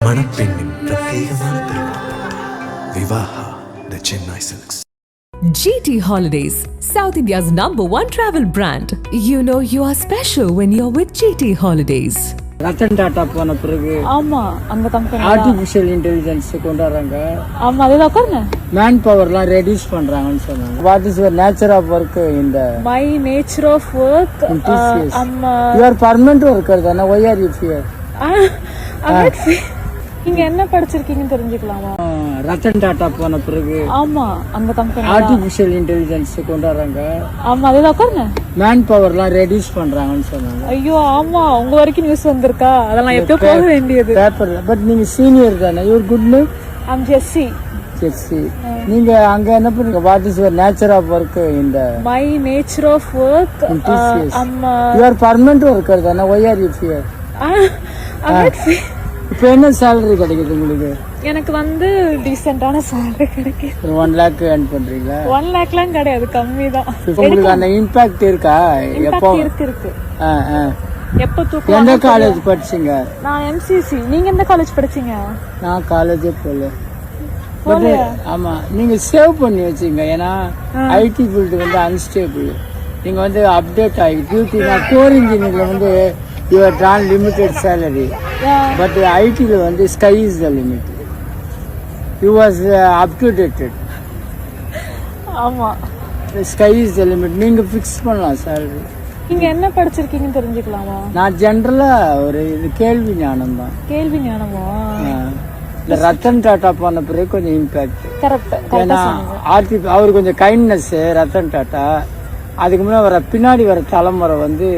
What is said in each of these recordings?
மணப்பெண்ணின் பிரத்யேகமான திருமணம் Vivaha the Chennai silks. GT Holidays, South India's #1 travel brand. You know you are special when you're with GT Holidays. Ratan Tata போன பிறகு ஆமா அந்த கம்பெனி ஆர்டிபிஷியல் இன்டெலிஜென்ஸ் கொண்டு வராங்க. ஆமா அதுல உட்காருங்க. மேன் பவர்லாம் ரெடியூஸ் பண்றாங்கன்னு சொன்னாங்க. What is your nature of work in the my nature of work you are permanent worker தான. why are you here? நீங்க என்ன படிச்சிருக்கீங்கன்னு தெரிஞ்சுக்கலாமா? ரத்தன் டாட்டா போன பிறகு ஆமா அந்த கம்பெனி ஆர்டிபிஷியல் இன்டெலிஜென்ஸ் கொண்டு வராங்க. ஆமா அதுல உட்காருங்க. மேன் பவர்லாம் ரெடியூஸ் பண்றாங்கன்னு சொன்னாங்க. ஐயோ ஆமா உங்க வரைக்கும் நியூஸ் வந்திருக்கா? அதெல்லாம் எப்போ போக வேண்டியது பேப்பர்ல. பட் நீங்க சீனியர் தானே. You are good name. I'm Jessie. Jessie நீங்க அங்க என்ன பண்ணுங்க? What is your nature of work in the my nature of work you are permanent worker தானே. why are you here? இப்போ என்ன சேலரி கிடைக்குது உங்களுக்கு? எனக்கு வந்து டீசென்ட்டான சேலரி கிடைக்குது. 1 lakh earn பண்றீங்களா? 1 lakhலாம் கிடையாது, கம்மி தான். உங்களுக்கு அந்த இம்பாக்ட் இருக்கா? எப்போ இருக்கு. எப்போ தூக்கு. எந்த காலேஜ் படிச்சீங்க? நான் MCC. நீங்க எந்த காலேஜ் படிச்சீங்க? நான் காலேஜே போல. ஆமா நீங்க சேவ் பண்ணி வச்சீங்க. ஏன்னா ஐடி ஃபீல்டு வந்து அன்ஸ்டேபிள். நீங்க வந்து அப்டேட் ஆகி டியூட்டி. நான் கோர் இன்ஜினியர்ல வந்து you are drawn limited salary, but IT la வந்து sky is the limit. You was up to date. ஆமா the sky is the limit. நீங்க ஃபிக்ஸ் பண்ணலாம் salary. நீங்க என்ன படிச்சிருக்கீங்கன்னு தெரிஞ்சுக்கலாமா? நான் ஜெனரலா ஒரு இது கேள்வி ஞானம் தான். கேள்வி ஞானமா? இந்த ரத்தன் டாட்டா போன பிறகு கொஞ்சம் இம்பாக்ட். கரெக்ட். அவர் கொஞ்சம் கைண்ட்னஸ் ரத்தன் டாட்டா. அதுக்கு முன்னாடி வர பின்னாடி வர தலைமுறை வந்து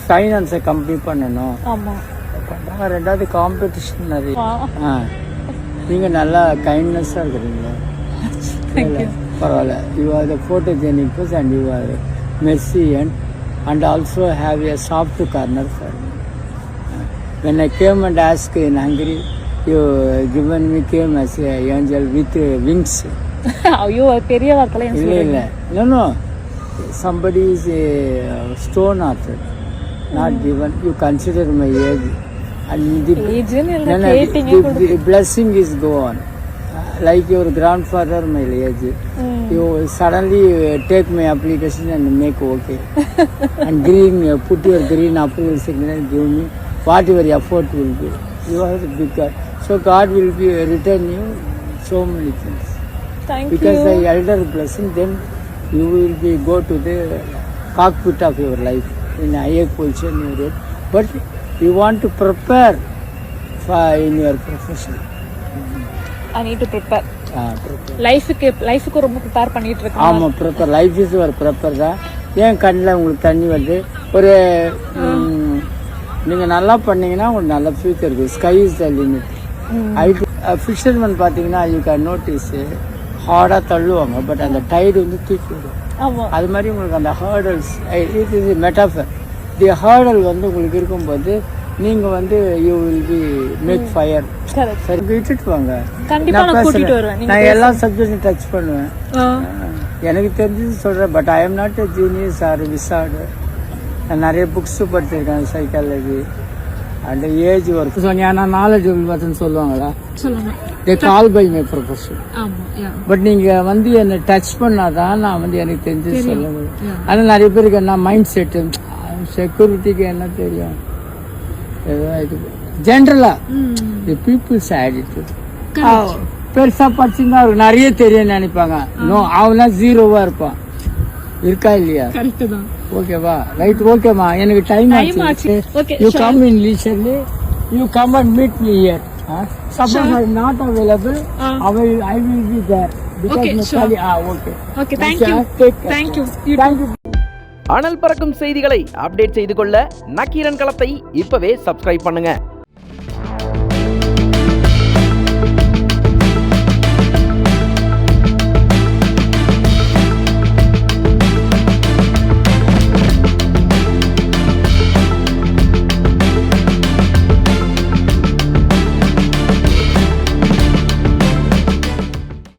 ஃபைனான்ஸை கம்மி பண்ணணும். பண்ணாங்க. ரெண்டாவது காம்படிஷன் நிறைய. நீங்கள் நல்லா கைண்ட்னஸாக இருக்கிறீங்களா? பரவாயில்ல. You are the photogenic person and you are mercy and also have a soft corner for me. When I came and ask in hungry you given me came as angel with wings. ஐயோ பெரிய வார்த்தை. இல்லை no somebody is a stone author. Not given. You consider my age and the blessing is go on. Like your grandfather my age. You suddenly take my application and make okay. And green, put your green approval signature and give me whatever effort will be. You are the big God. So God will be return you so many things. Thank because you. The elder blessing, then you will be go to the cockpit of your life in a higher position you get. But you want to prepare for in your profession. I need to prepare. லைஃப்க்கு ரொம்ப prepare பண்ணிட்டு இருக்கேன். ஆமா prepare. Life is ஒரு prepare தான். ஏன் கண்ணில் உங்களுக்கு தண்ணி வருது? ஒரு நீங்கள் நல்லா பண்ணீங்கன்னா உங்களுக்கு நல்ல ஃபியூச்சர் இருக்குது. Sky is the limit. IT fisherman பார்த்தீங்கன்னா யூ கேன் நோட்டீஸ் ஹார்டாக தள்ளுவாங்க. பட் அந்த டைடு வந்து தூக்கி விடும். அது மாதிரி உங்களுக்கு அந்த hurdles it is metaphor. The hurdle வந்து உங்களுக்கு இருக்கும்போது நீங்கள் வந்து you will be make fire. சரி விட்டுட்டு வாங்க. நான் எல்லா சப்ஜெக்டும் டச் பண்ணுவேன். எனக்கு தெரிஞ்சது சொல்கிறேன். But I am not a genius or wizard. நான் நிறைய புக்ஸ் படிச்சிருக்கேன். Psychology and age work. நான் நாலேஜபிள் பர்சன் சொல்லுவாங்களா? they call by my profession. பட் நீங்க வந்து என்ன டச் பண்ணாதான் நான் வந்து எனக்கு தெரிஞ்சு சொல்ல முடியும். ஆனால் நிறைய பேருக்கு என்ன மைண்ட் செட்டு செக்யூரிட்டிக்கு என்ன தெரியும்? ஏதோ இது ஜென்ரலா தி பீப்புள்ஸ் ஆட்டிடியூட். பெருசா படிச்சுன்னா அவருக்கு நிறைய தெரியும் நினைப்பாங்க. நோ அவனா ஜீரோவா இருப்பான். இருக்கா இல்லையா? ஓகேவா? ரைட். ஓகேமா எனக்கு டைம் ஆச்சு. You come in leisurely. You come and meet me here. Suppose I am not available, I will be there. Because okay, okay, thank you. Thank you. அனல் பறக்கும் செய்திகளை அப்டேட் செய்து கொள்ள நக்கீரன் களத்தை இப்பவே சப்ஸ்கிரைப் பண்ணுங்க.